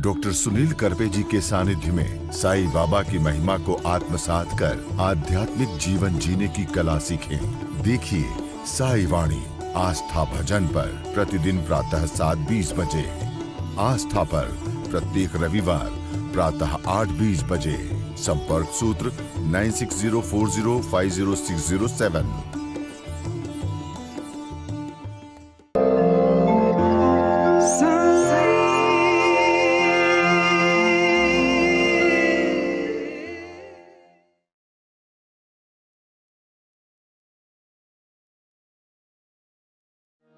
Doctor Sunil Karpe जी के सानिध्य में साईं बाबा की महिमा को आत्मसात कर आध्यात्मिक जीवन जीने की कला सीखें। देखिए साई वाणी आस्था भजन पर प्रतिदिन प्रातः 7:20 बजे। आस्था पर प्रत्येक रविवार प्रातः 8:20 बजे। संपर्क सूत्र 9604050607।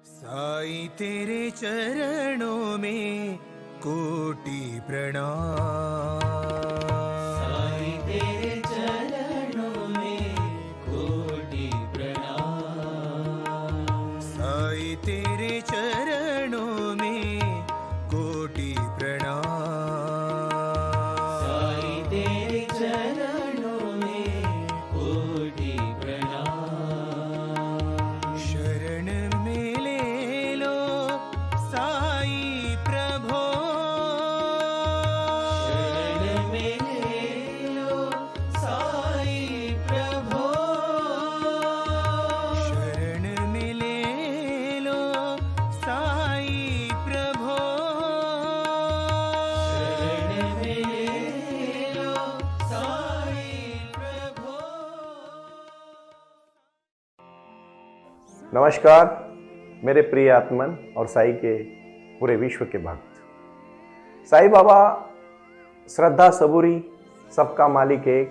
साईं तेरे चरणों में कोटि प्रणाम। साईं तेरे चरणों में कोटि प्रणाम। साईं तेरे चरणों में कोटि प्रणाम। साईं तेरे चरणों में कोटि प्रणाम। शरण में ले लो साईं प्रभो। शरण में ले लो साईं प्रभो। शरण में ले लो साईं प्रभो। शरण में ले लो साईं प्रभो। नमस्कार मेरे प्रिय आत्मन और साई के पूरे विश्व के भक्त। साईं बाबा श्रद्धा सबूरी सबका मालिक एक,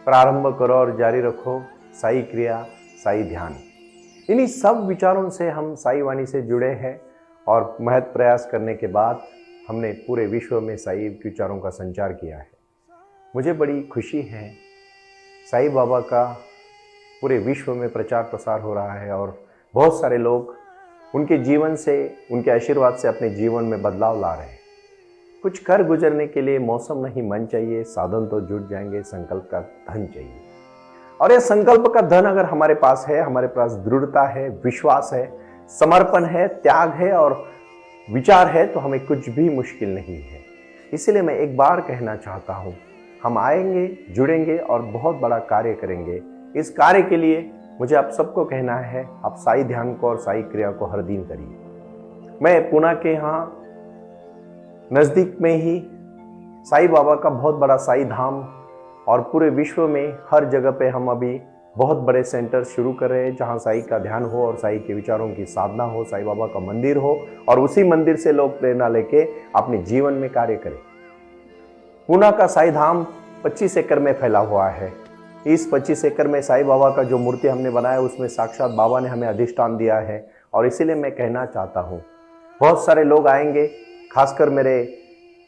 प्रारंभ करो और जारी रखो, साई क्रिया साई ध्यान। इन्हीं सब विचारों से हम साई वाणी से जुड़े हैं और महत प्रयास करने के बाद हमने पूरे विश्व में साई विचारों का संचार किया है। मुझे बड़ी खुशी है, साईं बाबा का पूरे विश्व में प्रचार प्रसार हो रहा है और बहुत सारे लोग उनके जीवन से, उनके आशीर्वाद से अपने जीवन में बदलाव ला रहे हैं। कुछ कर गुजरने के लिए मौसम नहीं मन चाहिए, साधन तो जुट जाएंगे, संकल्प का धन चाहिए। और यह संकल्प का धन अगर हमारे पास है, हमारे पास दृढ़ता है, विश्वास है, समर्पण है, त्याग है और विचार है, तो हमें कुछ भी मुश्किल नहीं है। इसलिए मैं एक बार कहना चाहता हूँ, हम आएंगे, जुड़ेंगे और बहुत बड़ा कार्य करेंगे। इस कार्य के लिए मुझे आप सबको कहना है, आप साई ध्यान को और साई क्रिया को हर दिन करिए। मैं पुणे के यहाँ नज़दीक में ही साईं बाबा का बहुत बड़ा साई धाम और पूरे विश्व में हर जगह पे हम अभी बहुत बड़े सेंटर शुरू कर रहे हैं, जहाँ साई का ध्यान हो और साई के विचारों की साधना हो, साईं बाबा का मंदिर हो और उसी मंदिर से लोग प्रेरणा लेके अपने जीवन में कार्य करें। पुणे का साई धाम 25 एकड़ में फैला हुआ है। इस 25 एकड़ में साईं बाबा का जो मूर्ति हमने बनाया, उसमें साक्षात बाबा ने हमें अधिष्ठान दिया है। और इसीलिए मैं कहना चाहता हूँ, बहुत सारे लोग आएंगे, खासकर मेरे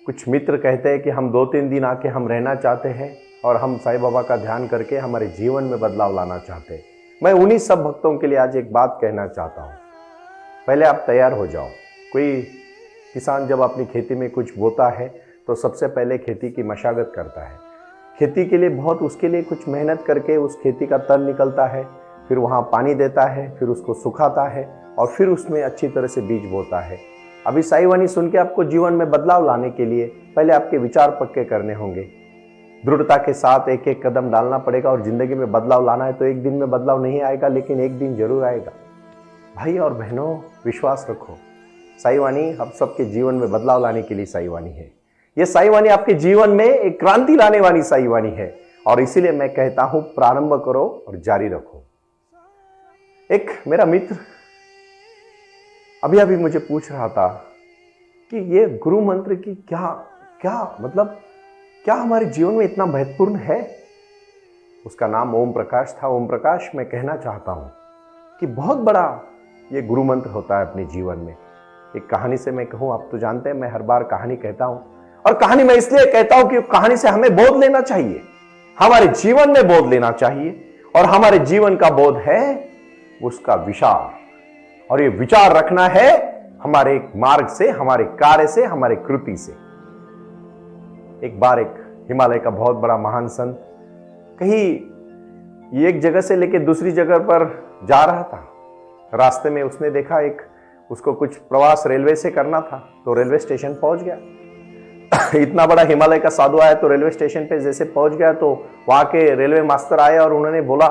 कुछ मित्र कहते हैं कि हम 2-3 दिन आके हम रहना चाहते हैं और हम साईं बाबा का ध्यान करके हमारे जीवन में बदलाव लाना चाहते हैं। मैं उन्हीं सब भक्तों के लिए आज एक बात कहना चाहता हूँ, पहले आप तैयार हो जाओ। कोई किसान जब अपनी खेती में कुछ बोता है तो सबसे पहले खेती की मशागत करता है। खेती के लिए बहुत उसके लिए कुछ मेहनत करके उस खेती का तन निकलता है, फिर वहाँ पानी देता है, फिर उसको सुखाता है और फिर उसमें अच्छी तरह से बीज बोता है। अभी साई वाणी सुन के आपको जीवन में बदलाव लाने के लिए पहले आपके विचार पक्के करने होंगे, दृढ़ता के साथ एक एक कदम डालना पड़ेगा। और ज़िंदगी में बदलाव लाना है तो एक दिन में बदलाव नहीं आएगा, लेकिन एक दिन जरूर आएगा। भाई और बहनों, विश्वास रखो, साई वाणी आप सबके जीवन में बदलाव लाने के लिए साई वाणी है। यह साई वाणी आपके जीवन में एक क्रांति लाने वाली साई वाणी है और इसीलिए मैं कहता हूं, प्रारंभ करो और जारी रखो। एक मेरा मित्र अभी मुझे पूछ रहा था कि ये गुरु मंत्र की क्या मतलब क्या हमारे जीवन में इतना महत्वपूर्ण है। उसका नाम ओम प्रकाश था। ओम प्रकाश, मैं कहना चाहता हूं कि बहुत बड़ा ये गुरु मंत्र होता है अपने जीवन में। एक कहानी से मैं कहूं, आप तो जानते हैं मैं हर बार कहानी कहता हूं और कहानी मैं इसलिए कहता हूं कि कहानी से हमें बोध लेना चाहिए, हमारे जीवन में बोध लेना चाहिए। और हमारे जीवन का बोध है उसका विचार, और ये विचार रखना है हमारे मार्ग से, हमारे कार्य से, हमारे कृति से। एक बार एक हिमालय का बहुत बड़ा महान संत कहीं एक जगह से लेकर दूसरी जगह पर जा रहा था। रास्ते में उसने देखा उसको कुछ प्रवास रेलवे से करना था, तो रेलवे स्टेशन पहुंच गया। इतना बड़ा हिमालय का साधु आया तो रेलवे स्टेशन पे जैसे पहुंच गया तो वहां के रेलवे मास्टर आए और उन्होंने बोला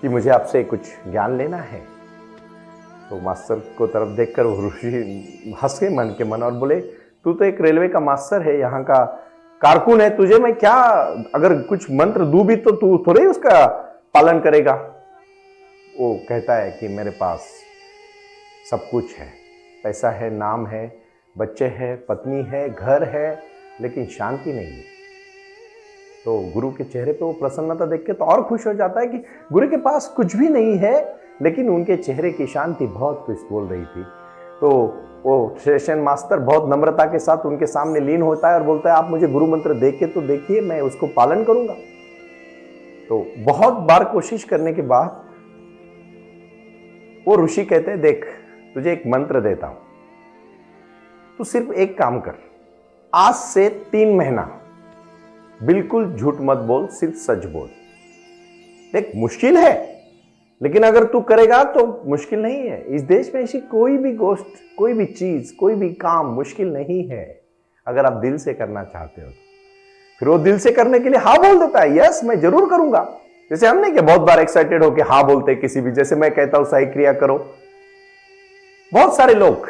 कि मुझे आपसे कुछ ज्ञान लेना है। तो मास्टर को तरफ देखकर वो ऋषि हंस के मन के मन और बोले, तू तो एक रेलवे का मास्टर है, यहाँ का कारकुन है, तुझे मैं क्या अगर कुछ मंत्र दूं भी तो तू थोड़े उसका पालन करेगा। वो कहता है कि मेरे पास सब कुछ है, पैसा है, नाम है, बच्चे हैं, पत्नी है, घर है, लेकिन शांति नहीं है। तो गुरु के चेहरे पे वो प्रसन्नता देख के तो और खुश हो जाता है कि गुरु के पास कुछ भी नहीं है, लेकिन उनके चेहरे की शांति बहुत कुछ बोल रही थी। तो वो स्टेशन मास्टर बहुत नम्रता के साथ उनके सामने लीन होता है और बोलता है, आप मुझे गुरु मंत्र दे के तो देखिए, मैं उसको पालन करूंगा। तो बहुत बार कोशिश करने के बाद वो ऋषि कहते हैं, देख तुझे एक मंत्र देता हूं, तू सिर्फ एक काम कर, आज से 3 महीना बिल्कुल झूठ मत बोल, सिर्फ सच बोल। देख मुश्किल है, लेकिन अगर तू करेगा तो मुश्किल नहीं है। इस देश में ऐसी कोई भी गोष्ट, कोई भी चीज, कोई भी काम मुश्किल नहीं है, अगर आप दिल से करना चाहते हो। फिर वो दिल से करने के लिए हाँ बोल देता है, यस मैं जरूर करूंगा। जैसे हमने क्या बहुत बार एक्साइटेड होकर हाँ बोलते किसी भी, जैसे मैं कहता हूं सही क्रिया करो, बहुत सारे लोग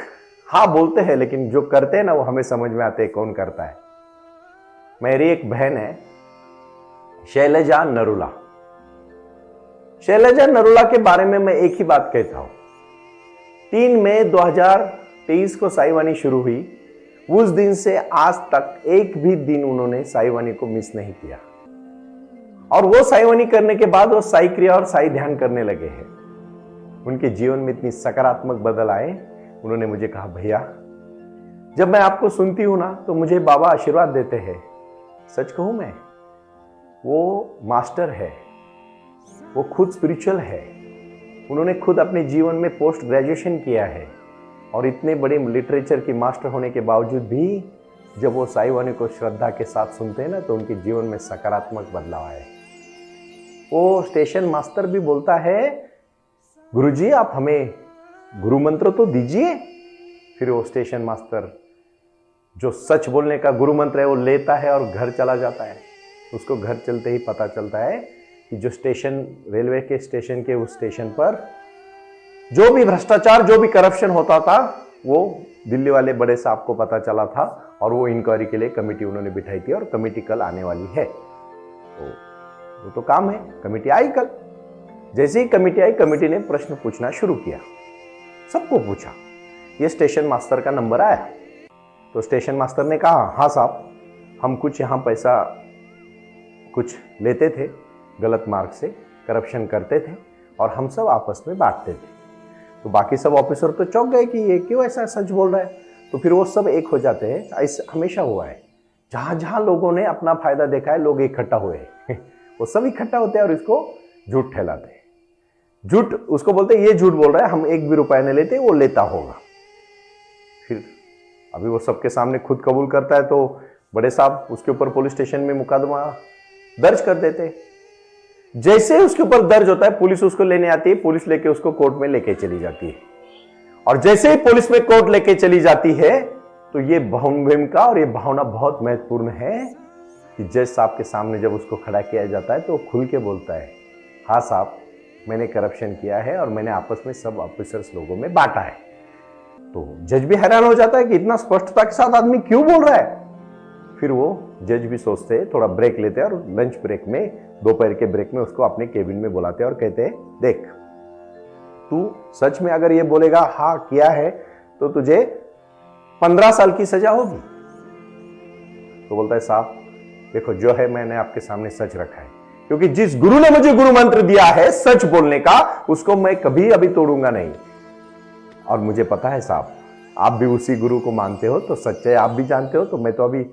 हाँ बोलते हैं, लेकिन जो करते हैं ना वो हमें समझ में आते हैं कौन करता है। मेरी एक बहन है शैलजा नरूला। शैलजा नरूला के बारे में मैं एक ही बात कहता हूं, 3 मई 2023 को साईवानी शुरू हुई, उस दिन से आज तक एक भी दिन उन्होंने साईवानी को मिस नहीं किया। और वो साईवानी करने के बाद वो साई क्रिया और साई ध्यान करने लगे हैं। उनके जीवन में इतनी सकारात्मक बदल आए। उन्होंने मुझे कहा, भैया जब मैं आपको सुनती हूं ना तो मुझे बाबा आशीर्वाद देते हैं। सच कहूं मैं, वो मास्टर है, वो खुद स्पिरिचुअल है, उन्होंने खुद अपने जीवन में पोस्ट ग्रेजुएशन किया है, और इतने बड़े लिटरेचर की मास्टर होने के बावजूद भी जब वो साईवानी को श्रद्धा के साथ सुनते हैं ना तो उनके जीवन में सकारात्मक बदलाव आए। वो स्टेशन मास्टर भी बोलता है, गुरुजी आप हमें गुरु मंत्र तो दीजिए। फिर वो स्टेशन मास्टर जो सच बोलने का गुरु मंत्र है वो लेता है और घर चला जाता है। उसको घर चलते ही पता चलता है कि जो स्टेशन, रेलवे के स्टेशन के उस स्टेशन पर जो भी भ्रष्टाचार, जो भी करप्शन होता था, वो दिल्ली वाले बड़े साहब को पता चला था, और वो इंक्वायरी के लिए कमेटी उन्होंने बिठाई थी, और कमेटी कल आने वाली है। तो वो तो काम है, कमेटी आई कल। जैसे ही कमेटी आई, कमेटी ने प्रश्न पूछना शुरू किया, सबको पूछा। ये स्टेशन मास्टर का नंबर आया। तो स्टेशन मास्टर ने कहा, हाँ साहब, हम कुछ यहाँ पैसा कुछ लेते थे, गलत मार्ग से करप्शन करते थे, और हम सब आपस में बांटते थे। तो बाकी सब ऑफिसर तो चौंक गए कि ये क्यों ऐसा सच बोल रहा है। तो फिर वो सब एक हो जाते हैं। ऐसा हमेशा हुआ है, जहां जहां लोगों ने अपना फायदा देखा है, लोग इकट्ठा हुए वो सब इकट्ठा होते हैं और इसको झूठ ठहराते हैं। झूठ उसको बोलते हैं, ये झूठ बोल रहा है, हम 1 भी रुपया नहीं लेते, वो लेता होगा। फिर अभी वो सबके सामने खुद कबूल करता है, तो बड़े साहब उसके ऊपर पुलिस स्टेशन में मुकदमा दर्ज कर देते। जैसे उसके ऊपर दर्ज होता है, पुलिस उसको लेने आती है, पुलिस लेके उसको कोर्ट में लेके चली जाती है। और जैसे ही पुलिस में कोर्ट लेके चली जाती है, तो ये भूमिका और ये भावना बहुत महत्वपूर्ण है कि जज साहब के सामने जब उसको खड़ा किया जाता है तो वो खुल के बोलता है, हाँ साहब, मैंने करप्शन किया है और मैंने आपस में सब ऑफिसर्स लोगों में बांटा है। तो जज भी हैरान हो जाता है कि इतना स्पष्टता के साथ आदमी क्यों बोल रहा है। फिर वो जज भी सोचते हैं, थोड़ा ब्रेक लेते हैं, और लंच ब्रेक में, दोपहर के ब्रेक में उसको अपने केबिन में बुलाते हैं और कहते हैं, देख तू सच में अगर ये बोलेगा हाँ किया है तो तुझे 15 साल की सजा होगी। तो बोलता है, साहब देखो जो है मैंने आपके सामने सच रखा है, क्योंकि जिस गुरु ने मुझे गुरु मंत्र दिया है सच बोलने का, उसको मैं कभी अभी तोड़ूंगा नहीं। और मुझे पता है साहब, आप भी उसी गुरु को मानते हो, तो सच्चाई आप भी जानते हो। तो मैं तो अभी,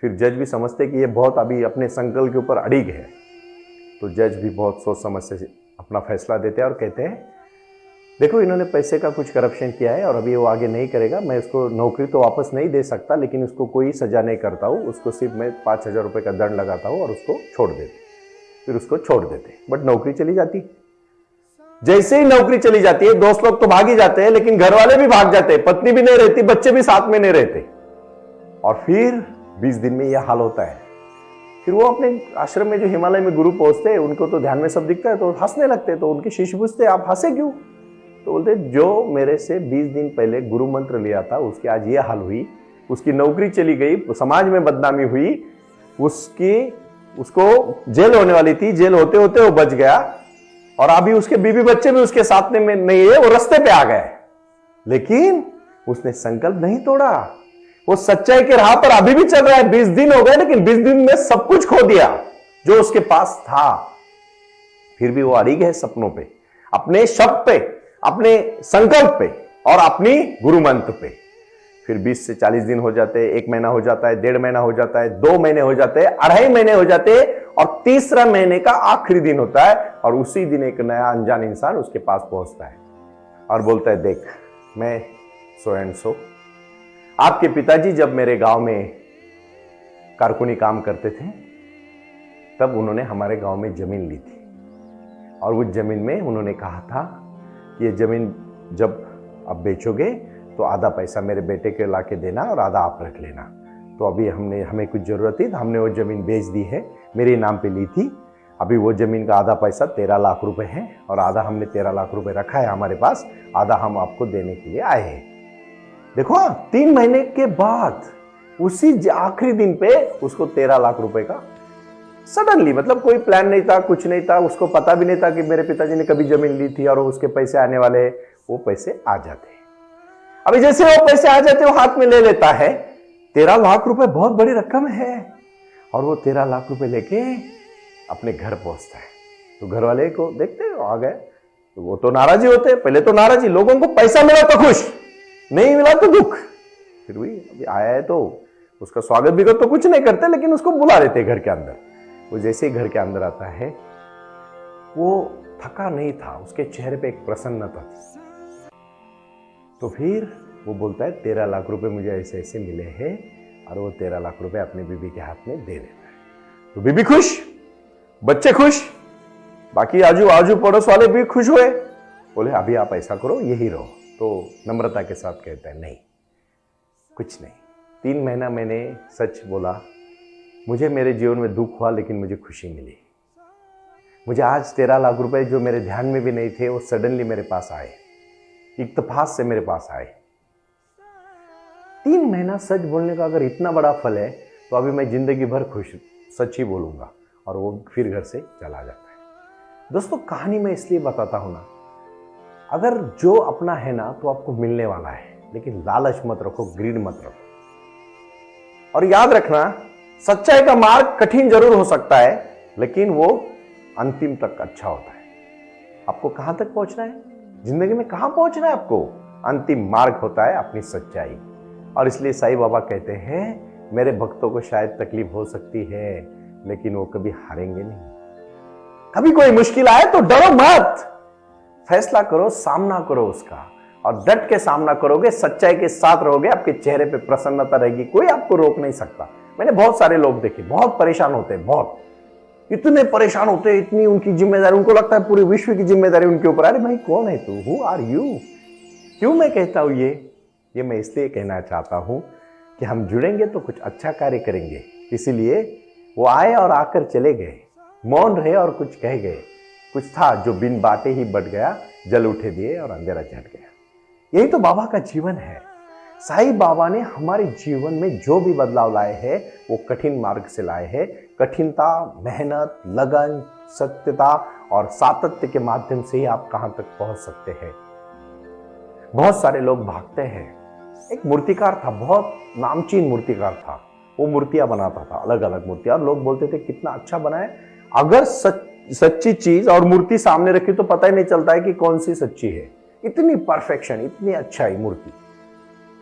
फिर जज भी समझते कि ये बहुत अभी अपने संकल्प के ऊपर अड़िग है। तो जज भी बहुत सोच समझ से अपना फैसला देते हैं और कहते हैं, देखो इन्होंने पैसे का कुछ करप्शन किया है और अभी वो आगे नहीं करेगा, मैं उसको नौकरी तो वापस नहीं दे सकता, लेकिन उसको कोई सजा नहीं करता हूँ, उसको सिर्फ मैं 5,000 रुपये का दंड लगाता हूँ और उसको छोड़ देते। फिर उसको छोड़ देते, बट नौकरी चली जाती। जैसे ही नौकरी चली जाती है, दोस्त लोग तो भाग ही जाते हैं, लेकिन घर वाले भी भाग जाते हैं, पत्नी भी नहीं रहती, बच्चे भी साथ में नहीं रहते। और फिर 20 दिन में यह हाल होता है। फिर वो अपने आश्रम में जो हिमालय में गुरु पहुंचते हैं, उनको तो ध्यान में सब दिखता है, तो हंसने लगते हैं। तो उनके शिष्य पूछते आप हंसे क्यों? तो बोलते जो मेरे से 20 दिन पहले गुरु मंत्र लिया था उसकी आज ये हाल हुई, उसकी नौकरी चली गई, समाज में बदनामी हुई, उसको जेल होने वाली थी, जेल होते होते वो बच गया, और अभी उसके बीवी बच्चे भी उसके साथ में नहीं है, वो रास्ते पे आ गए, लेकिन उसने संकल्प नहीं तोड़ा। वो सच्चाई के राह पर अभी भी चल रहा है। 20 दिन हो गए, लेकिन 20 दिन में सब कुछ खो दिया जो उसके पास था। फिर भी वो अड़िग है सपनों पे, अपने शब्द पे, अपने संकल्प पे और अपनी गुरु मंत्र पे। फिर 20 से 40 दिन हो जाते हैं, 1 महीना हो जाता है, 1.5 महीना हो जाता है, 2 महीने हो जाते हैं, 2.5 महीने हो जाते हैं, और 3रा महीने का आखिरी दिन होता है, और उसी दिन एक नया अनजान इंसान उसके पास पहुंचता है और बोलता है, देख मैं सो एंड सो, आपके पिताजी जब मेरे गांव में कारकुनी काम करते थे तब उन्होंने हमारे गांव में जमीन ली थी, और उस जमीन में उन्होंने कहा था कि ये जमीन जब आप बेचोगे तो आधा पैसा मेरे बेटे के ला के देना और आधा आप रख लेना। तो अभी हमें कुछ जरूरत थी तो हमने वो जमीन बेच दी है, मेरे नाम पे ली थी। अभी वो जमीन का आधा पैसा 13 लाख रुपए है, और आधा हमने 13 लाख रुपए रखा है हमारे पास, आधा हम आपको देने के लिए आए हैं। देखो 3 महीने के बाद उसी आखिरी दिन पे उसको 13 लाख रुपए का सडनली, मतलब कोई प्लान नहीं था, कुछ नहीं था, उसको पता भी नहीं था कि मेरे पिताजी ने कभी जमीन ली थी और उसके पैसे आने वाले, वो पैसे आ जाते। अभी जैसे वो पैसे आ जाते वो हाथ में ले लेता है। 13 लाख रुपए बहुत बड़ी रकम है, और वो 13 लाख रुपए लेके अपने घर पहुंचता है। तो घर वाले को देखते आ गए, तो वो तो नाराजी होते, पहले तो नाराजी, लोगों को पैसा मिला तो खुश, नहीं मिला तो दुख। फिर भी अभी आया है तो उसका स्वागत भी तो कुछ नहीं करते, लेकिन उसको बुला देते घर के अंदर। वो जैसे ही घर के अंदर आता है, वो थका नहीं था, उसके चेहरे पे एक प्रसन्नता थी। तो फिर वो बोलता है 13 लाख रुपए मुझे ऐसे ऐसे मिले हैं, और वो 13 लाख रुपए अपने बीबी के हाथ में दे देता है। तो बीबी खुश, बच्चे खुश, बाकी आजू पड़ोस वाले भी खुश हुए। बोले अभी आप ऐसा करो, यही रहो। तो नम्रता के साथ कहता है, नहीं कुछ नहीं, 3 महीना मैंने सच बोला, मुझे मेरे जीवन में दुख हुआ लेकिन मुझे खुशी मिली। मुझे आज 13 लाख रुपए जो मेरे ध्यान में भी नहीं थे, वो सडनली मेरे पास आए, इत्तेफाक से मेरे पास आए। 3 महीना सच बोलने का अगर इतना बड़ा फल है, तो अभी मैं जिंदगी भर खुश सच ही बोलूंगा। और वो फिर घर से चला जाता है। दोस्तों कहानी में इसलिए बताता हूं ना, अगर जो अपना है ना तो आपको मिलने वाला है, लेकिन लालच मत रखो, ग्रीड मत रखो। और याद रखना, सच्चाई का मार्ग कठिन जरूर हो सकता है, लेकिन वो अंतिम तक अच्छा होता है। आपको कहां तक पहुंचना है जिंदगी में, कहां पहुंचना है आपको, अंतिम मार्ग होता है अपनी सच्चाई। और इसलिए साईं बाबा कहते हैं, मेरे भक्तों को शायद तकलीफ हो सकती है, लेकिन वो कभी हारेंगे नहीं। कभी कोई मुश्किल आए तो डरो मत, फैसला करो, सामना करो उसका, और डट के सामना करोगे, सच्चाई के साथ रहोगे, आपके चेहरे पे प्रसन्नता रहेगी, कोई आपको रोक नहीं सकता। मैंने बहुत सारे लोग देखे, बहुत परेशान होते हैं, बहुत इतने परेशान होते हैं, इतनी उनकी जिम्मेदारी, उनको लगता है पूरे विश्व की जिम्मेदारी उनके ऊपर। अरे भाई कौन है तू, हु आर यू? क्यों मैं कहता हूं ये मैं इसलिए कहना चाहता हूं कि हम जुड़ेंगे तो कुछ अच्छा कार्य करेंगे। इसीलिए वो आए और आकर चले गए, मौन रहे और कुछ कह गए। कुछ था जो बिन बाटे ही बढ़ गया, जल उठे दिए और अंधेरा चढ़ गया। यही तो बाबा का जीवन है। साईं बाबा ने हमारे जीवन में जो भी बदलाव लाए हैं, वो कठिन मार्ग से लाए हैं। कठिनता, मेहनत, लगन, सत्यता और सातत्य के माध्यम से ही आप कहां तक पहुंच सकते हैं। बहुत सारे लोग भागते हैं। एक मूर्तिकार था, बहुत नामचीन मूर्तिकार था, वो मूर्तियां बनाता था, अलग अलग मूर्तियां, और लोग बोलते थे कितना अच्छा बनाए। अगर सच्ची चीज और मूर्ति सामने रखी तो पता ही नहीं चलता है कि कौन सी सच्ची है। इतनी परफेक्शन, इतनी अच्छाई मूर्ति।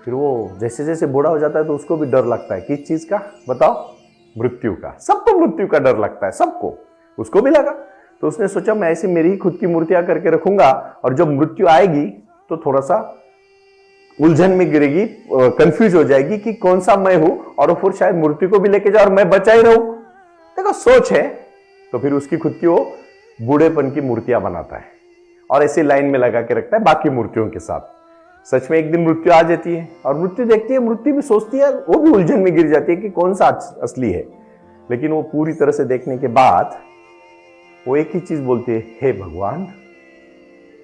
फिर वो जैसे जैसे बूढ़ा हो जाता है तो उसको भी डर लगता है। किस चीज का बताओ? मृत्यु का। सबको मृत्यु का डर लगता है, सबको, उसको भी लगा। तो उसने सोचा मैं ऐसे मेरी ही खुद की मूर्तियां करके रखूंगा, और जब मृत्यु आएगी तो थोड़ा सा उलझन में गिरेगी, कंफ्यूज हो जाएगी कि कौन सा मैं हूं, और वो फिर शायद मूर्ति को भी लेके जाए और मैं बचा ही रहूं। देखो सोच है। तो फिर उसकी खुद की वो बूढ़ेपन की मूर्तियां बनाता है और ऐसे लाइन में लगा के रखता है बाकी मूर्तियों के साथ। सच में एक दिन मृत्यु आ जाती है और मृत्यु देखती है, मृत्यु भी सोचती है, वो भी उलझन में गिर जाती है कि कौन सा असली है। लेकिन वो पूरी तरह से देखने के बाद वो एक ही चीज बोलती है, हे भगवान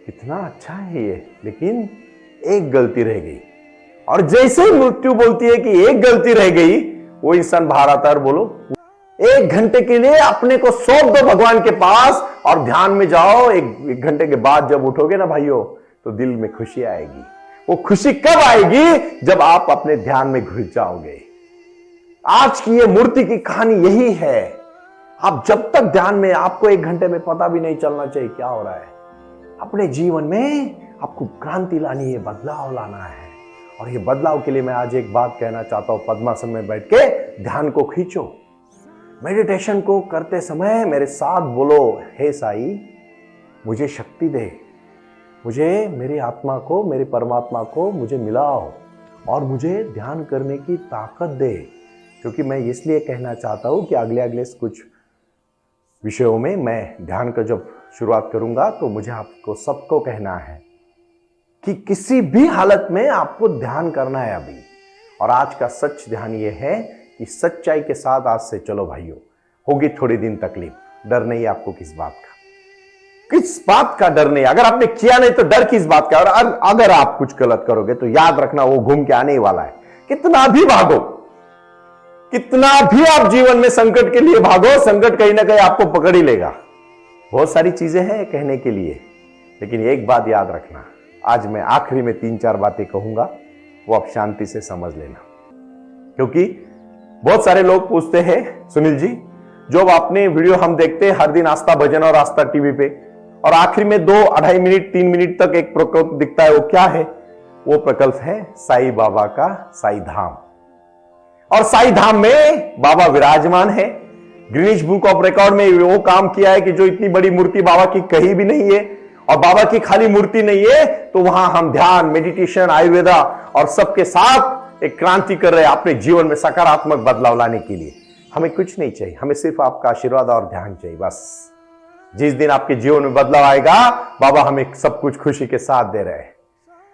कितना अच्छा है ये, लेकिन एक गलती रह गई। और जैसे ही मृत्यु बोलती है कि एक गलती रह गई, वो इंसान बाहर आता है और बोलो 1 घंटे के लिए अपने को सौंप दो भगवान के पास और ध्यान में जाओ। एक घंटे के बाद जब उठोगे ना भाइयों, तो दिल में खुशी आएगी। वो खुशी कब आएगी? जब आप अपने ध्यान में घुस जाओगे। आज की ये मूर्ति की कहानी यही है। आप जब तक ध्यान में, आपको 1 घंटे में पता भी नहीं चलना चाहिए क्या हो रहा है। अपने जीवन में आपको क्रांति लानी है, बदलाव लाना है। और ये बदलाव के लिए मैं आज एक बात कहना चाहता हूं। पद्मासन में बैठ के ध्यान को खींचो। मेडिटेशन को करते समय मेरे साथ बोलो, हे साई मुझे शक्ति दे, मुझे मेरी आत्मा को, मेरे परमात्मा को मुझे मिलाओ और मुझे ध्यान करने की ताकत दे। क्योंकि मैं इसलिए कहना चाहता हूं कि अगले कुछ विषयों में मैं ध्यान का जब शुरुआत करूंगा तो मुझे आपको सबको कहना है कि किसी भी हालत में आपको ध्यान करना है अभी। और आज का सच ध्यान ये है कि सच्चाई के साथ आज से चलो भाइयों। होगी थोड़ी दिन तकलीफ, डर नहीं आपको किस बात का, किस बात का डर नहीं। अगर आपने किया नहीं तो डर किस बात का। और अगर आप कुछ गलत करोगे तो याद रखना वो घूम के आने ही वाला है। कितना भी भागो, कितना भी आप जीवन में संकट के लिए भागो, संकट कहीं ना कहीं आपको पकड़ ही लेगा। बहुत सारी चीजें हैं कहने के लिए, लेकिन एक बात याद रखना। आज मैं आखिरी में 3-4 बातें कहूंगा, वो आप शांति से समझ लेना। क्योंकि बहुत सारे लोग पूछते हैं, सुनील जी जो आपने वीडियो हम देखते हैं हर दिन आस्था भजन और आस्था टीवी पे, और आखिरी में 2-2.5 मिनट 3 मिनट तक एक प्रकल्प दिखता है, वो क्या है? वो प्रकल्प है साईं बाबा का साईं धाम। और साईं धाम में बाबा विराजमान है। ग्रीनिच बुक ऑफ रिकॉर्ड में वो काम किया है कि जो इतनी बड़ी मूर्ति बाबा की कहीं भी नहीं है। और बाबा की खाली मूर्ति नहीं है तो वहां हम ध्यान, मेडिटेशन, आयुर्वेदा और सबके साथ एक क्रांति कर रहे हैं अपने जीवन में सकारात्मक बदलाव लाने के लिए। हमें कुछ नहीं चाहिए, हमें सिर्फ आपका आशीर्वाद और ध्यान चाहिए बस। जिस दिन आपके जीवन में बदलाव आएगा, बाबा हमें सब कुछ खुशी के साथ दे रहे हैं।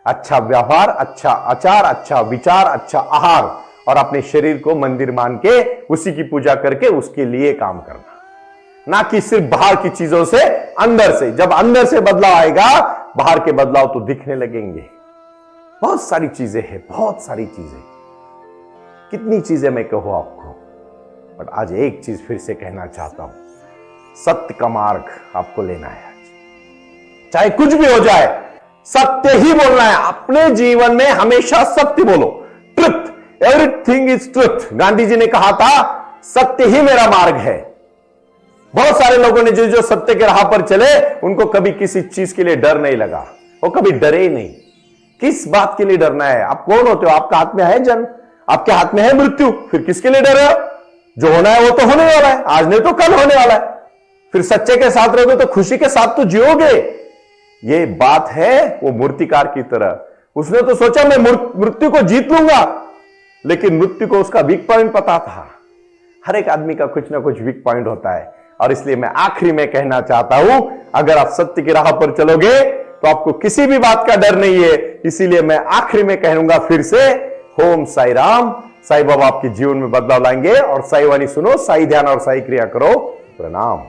अच्छा व्यवहार, अच्छा आचार, अच्छा विचार, अच्छा आहार और अपने शरीर को मंदिर मान के उसी की पूजा करके उसके लिए काम करना, ना कि सिर्फ बाहर की चीजों से, अंदर से। जब अंदर से बदलाव आएगा, बाहर के बदलाव तो दिखने लगेंगे। बहुत सारी चीजें हैं, बहुत सारी चीजें, कितनी चीजें मैं कहूं आपको। बट आज एक चीज फिर से कहना चाहता हूं, सत्य का मार्ग आपको लेना है। आज चाहे कुछ भी हो जाए, सत्य ही बोलना है। अपने जीवन में हमेशा सत्य बोलो। Truth, everything is truth. Gandhi ji ने कहा था, सत्य ही मेरा मार्ग है। बहुत सारे लोगों ने जो सत्य के राह पर चले, उनको कभी किसी चीज के लिए डर नहीं लगा, वो कभी डरे ही नहीं। किस बात के लिए डरना है? आप कौन होते हो? आपका हाथ में है जन्म, आपके हाथ में है मृत्यु, फिर किसके लिए डर रहे हो? जो होना है वो तो होने वाला है, आज नहीं तो कल होने वाला है। फिर सच्चे के साथ रहोगे तो खुशी के साथ तो जियोगे। ये बात है वो मूर्तिकार की तरह। उसने तो सोचा मैं मृत्यु को जीत लूंगा, लेकिन मृत्यु को उसका वीक पॉइंट पता था। हर एक आदमी का कुछ ना कुछ वीक पॉइंट होता है। और इसलिए मैं आखिरी में कहना चाहता हूं, अगर आप सत्य की राह पर चलोगे तो आपको किसी भी बात का डर नहीं है। इसीलिए मैं आखिरी में कहूंगा फिर से, ओम साई राम। साईं बाबा आपके जीवन में बदलाव लाएंगे। और साई वाणी सुनो, साई ध्यान और साई क्रिया करो। प्रणाम।